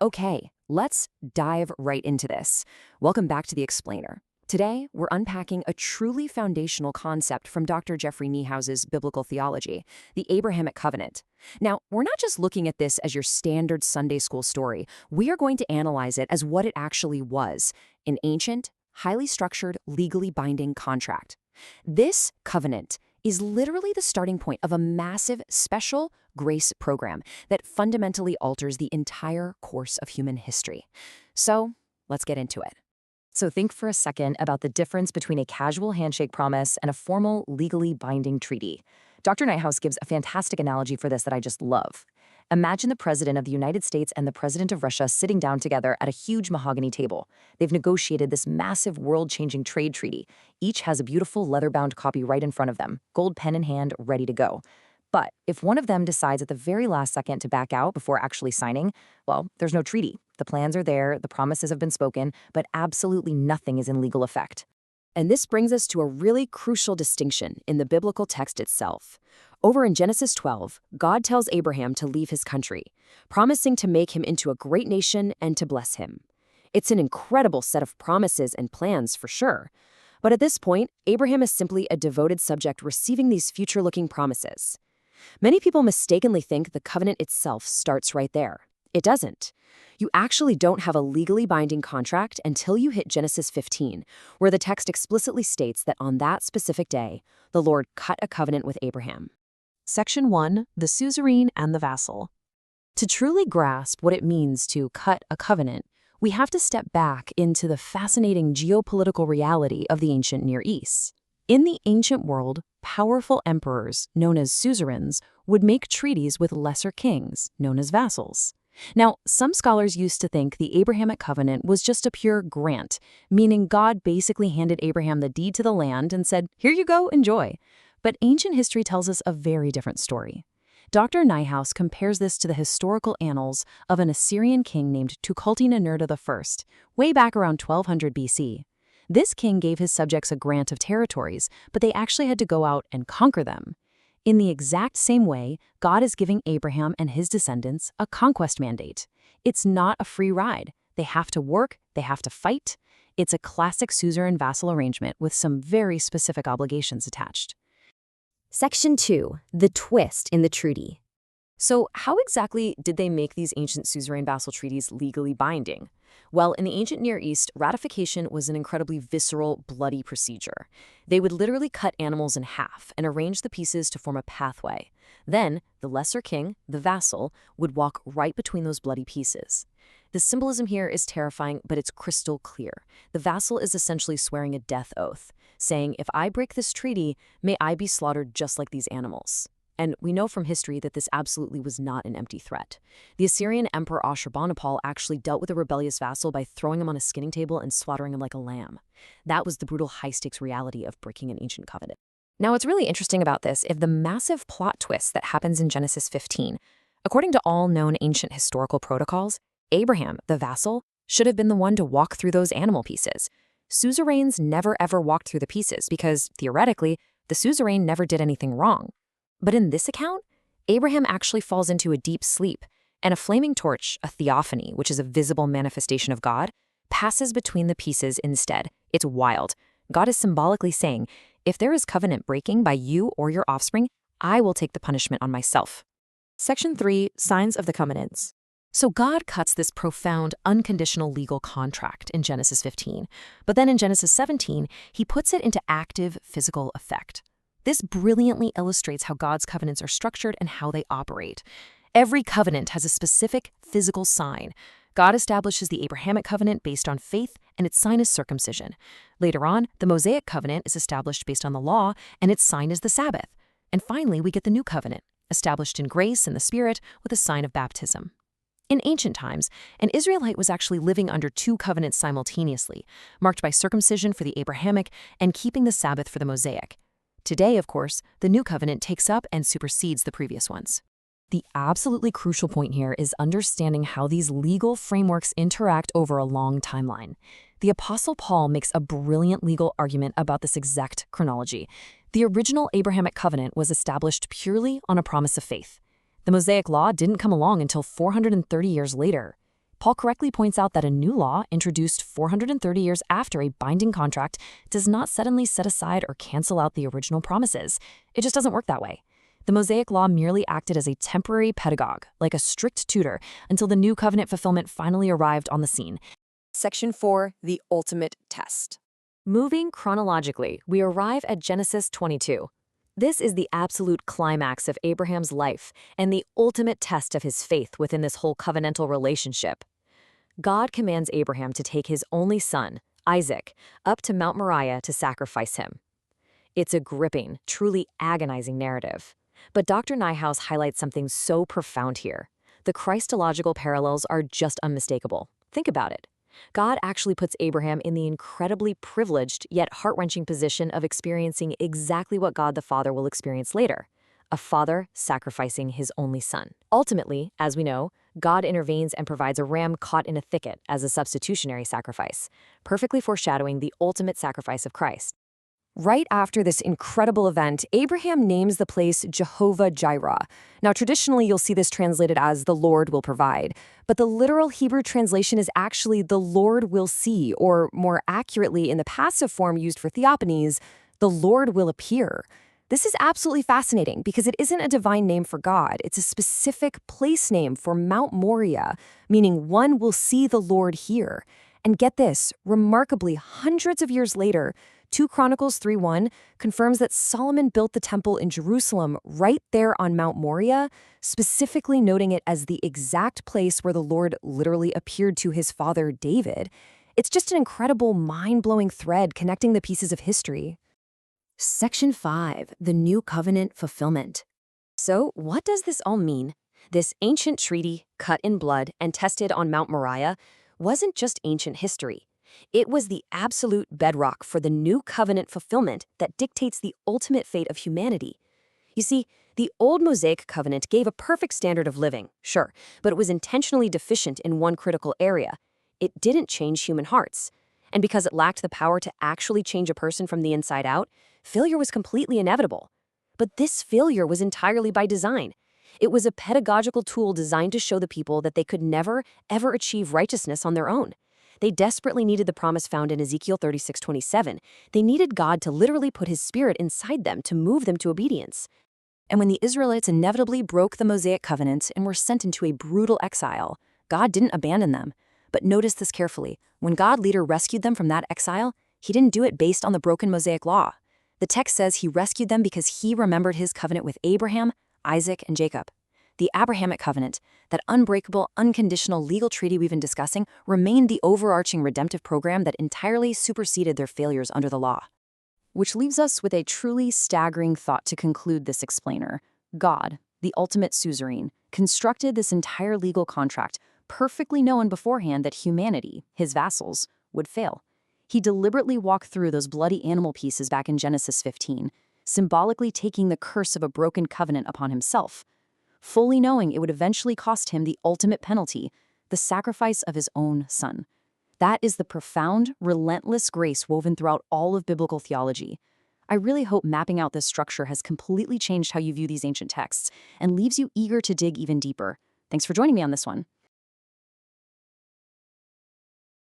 Okay, let's dive right into this. Welcome back to The Explainer. Today, we're unpacking a truly foundational concept from Dr. Jeffrey Niehaus's biblical theology, the Abrahamic covenant. Now, we're not just looking at this as your standard Sunday school story. We are going to analyze it as what it actually was, an ancient, highly structured, legally binding contract. This covenant is literally the starting point of a massive special grace program that fundamentally alters the entire course of human history. So, let's get into it. So think for a second about the difference between a casual handshake promise and a formal, legally binding treaty. Dr. Niehaus gives a fantastic analogy for this that I just love. Imagine the president of the United States and the president of Russia sitting down together at a huge mahogany table. They've negotiated this massive world-changing trade treaty. Each has a beautiful leather-bound copy right in front of them, gold pen in hand, ready to go. But if one of them decides at the very last second to back out before actually signing, well, there's no treaty. The plans are there, the promises have been spoken, but absolutely nothing is in legal effect. And this brings us to a really crucial distinction in the biblical text itself. Over in Genesis 12, God tells Abraham to leave his country, promising to make him into a great nation and to bless him. It's an incredible set of promises and plans for sure. But at this point, Abraham is simply a devoted subject receiving these future-looking promises. Many people mistakenly think the covenant itself starts right there. It doesn't. You actually don't have a legally binding contract until you hit Genesis 15, where the text explicitly states that on that specific day, the Lord cut a covenant with Abraham. Section 1, the suzerain and the vassal. To truly grasp what it means to cut a covenant, we have to step back into the fascinating geopolitical reality of the ancient Near East. In the ancient world, powerful emperors, known as suzerains, would make treaties with lesser kings, known as vassals. Now, some scholars used to think the Abrahamic covenant was just a pure grant, meaning God basically handed Abraham the deed to the land and said, "Here you go, enjoy." But ancient history tells us a very different story. Dr. Niehaus compares this to the historical annals of an Assyrian king named Tukulti-Ninurta I, way back around 1200 BC. This king gave his subjects a grant of territories, but they actually had to go out and conquer them. In the exact same way, God is giving Abraham and his descendants a conquest mandate. It's not a free ride. They have to work, they have to fight. It's a classic suzerain-vassal arrangement with some very specific obligations attached. Section 2, the twist in the treaty. So how exactly did they make these ancient suzerain-vassal treaties legally binding? Well, in the ancient Near East, ratification was an incredibly visceral, bloody procedure. They would literally cut animals in half and arrange the pieces to form a pathway. Then, the lesser king, the vassal, would walk right between those bloody pieces. The symbolism here is terrifying, but it's crystal clear. The vassal is essentially swearing a death oath, saying, "If I break this treaty, may I be slaughtered just like these animals." And we know from history that this absolutely was not an empty threat. The Assyrian Emperor Ashurbanipal actually dealt with a rebellious vassal by throwing him on a skinning table and slaughtering him like a lamb. That was the brutal high-stakes reality of breaking an ancient covenant. Now, what's really interesting about this is the massive plot twist that happens in Genesis 15. According to all known ancient historical protocols, Abraham, the vassal, should have been the one to walk through those animal pieces. Suzerains never ever walked through the pieces because, theoretically, the suzerain never did anything wrong. But in this account, Abraham actually falls into a deep sleep, and a flaming torch, a theophany, which is a visible manifestation of God, passes between the pieces instead. It's wild. God is symbolically saying, if there is covenant breaking by you or your offspring, I will take the punishment on myself. Section 3, signs of the covenants. So God cuts this profound, unconditional legal contract in Genesis 15, but then in Genesis 17, he puts it into active physical effect. This brilliantly illustrates how God's covenants are structured and how they operate. Every covenant has a specific physical sign. God establishes the Abrahamic covenant based on faith, and its sign is circumcision. Later on, the Mosaic covenant is established based on the law, and its sign is the Sabbath. And finally, we get the New Covenant, established in grace and the Spirit with a sign of baptism. In ancient times, an Israelite was actually living under two covenants simultaneously, marked by circumcision for the Abrahamic and keeping the Sabbath for the Mosaic. Today, of course, the New Covenant takes up and supersedes the previous ones. The absolutely crucial point here is understanding how these legal frameworks interact over a long timeline. The Apostle Paul makes a brilliant legal argument about this exact chronology. The original Abrahamic covenant was established purely on a promise of faith. The Mosaic law didn't come along until 430 years later. Paul correctly points out that a new law, introduced 430 years after a binding contract, does not suddenly set aside or cancel out the original promises. It just doesn't work that way. The Mosaic Law merely acted as a temporary pedagogue, like a strict tutor, until the new covenant fulfillment finally arrived on the scene. Section 4, the ultimate test. Moving chronologically, we arrive at Genesis 22. This is the absolute climax of Abraham's life and the ultimate test of his faith within this whole covenantal relationship. God commands Abraham to take his only son, Isaac, up to Mount Moriah to sacrifice him. It's a gripping, truly agonizing narrative. But Dr. Niehaus highlights something so profound here. The Christological parallels are just unmistakable. Think about it. God actually puts Abraham in the incredibly privileged yet heart-wrenching position of experiencing exactly what God the Father will experience later, a father sacrificing his only son. Ultimately, as we know, God intervenes and provides a ram caught in a thicket as a substitutionary sacrifice, perfectly foreshadowing the ultimate sacrifice of Christ. Right after this incredible event, Abraham names the place Jehovah-Jireh. Now, traditionally, you'll see this translated as the Lord will provide, but the literal Hebrew translation is actually the Lord will see, or more accurately, in the passive form used for theophanies, the Lord will appear. This is absolutely fascinating because it isn't a divine name for God. It's a specific place name for Mount Moriah, meaning one will see the Lord here. And get this, remarkably, hundreds of years later, 2 Chronicles 3:1 confirms that Solomon built the temple in Jerusalem right there on Mount Moriah, specifically noting it as the exact place where the Lord literally appeared to his father David. It's just an incredible, mind-blowing thread connecting the pieces of history. Section 5, the New Covenant Fulfillment. So, what does this all mean? This ancient treaty, cut in blood and tested on Mount Moriah, wasn't just ancient history. It was the absolute bedrock for the new covenant fulfillment that dictates the ultimate fate of humanity. You see, the old Mosaic covenant gave a perfect standard of living, sure, but it was intentionally deficient in one critical area. It didn't change human hearts. And because it lacked the power to actually change a person from the inside out, failure was completely inevitable. But this failure was entirely by design. It was a pedagogical tool designed to show the people that they could never, ever achieve righteousness on their own. They desperately needed the promise found in Ezekiel 36:27. They needed God to literally put his spirit inside them to move them to obedience. And when the Israelites inevitably broke the Mosaic covenant and were sent into a brutal exile, God didn't abandon them. But notice this carefully. When God later rescued them from that exile, he didn't do it based on the broken Mosaic law. The text says he rescued them because he remembered his covenant with Abraham, Isaac, and Jacob. The Abrahamic covenant, that unbreakable, unconditional legal treaty we've been discussing, remained the overarching redemptive program that entirely superseded their failures under the law. Which leaves us with a truly staggering thought to conclude this explainer. God, the ultimate suzerain, constructed this entire legal contract, perfectly knowing beforehand that humanity, his vassals, would fail. He deliberately walked through those bloody animal pieces back in Genesis 15, symbolically taking the curse of a broken covenant upon himself, fully knowing it would eventually cost him the ultimate penalty, the sacrifice of his own son. That is the profound, relentless grace woven throughout all of biblical theology. I really hope mapping out this structure has completely changed how you view these ancient texts and leaves you eager to dig even deeper. Thanks for joining me on this one.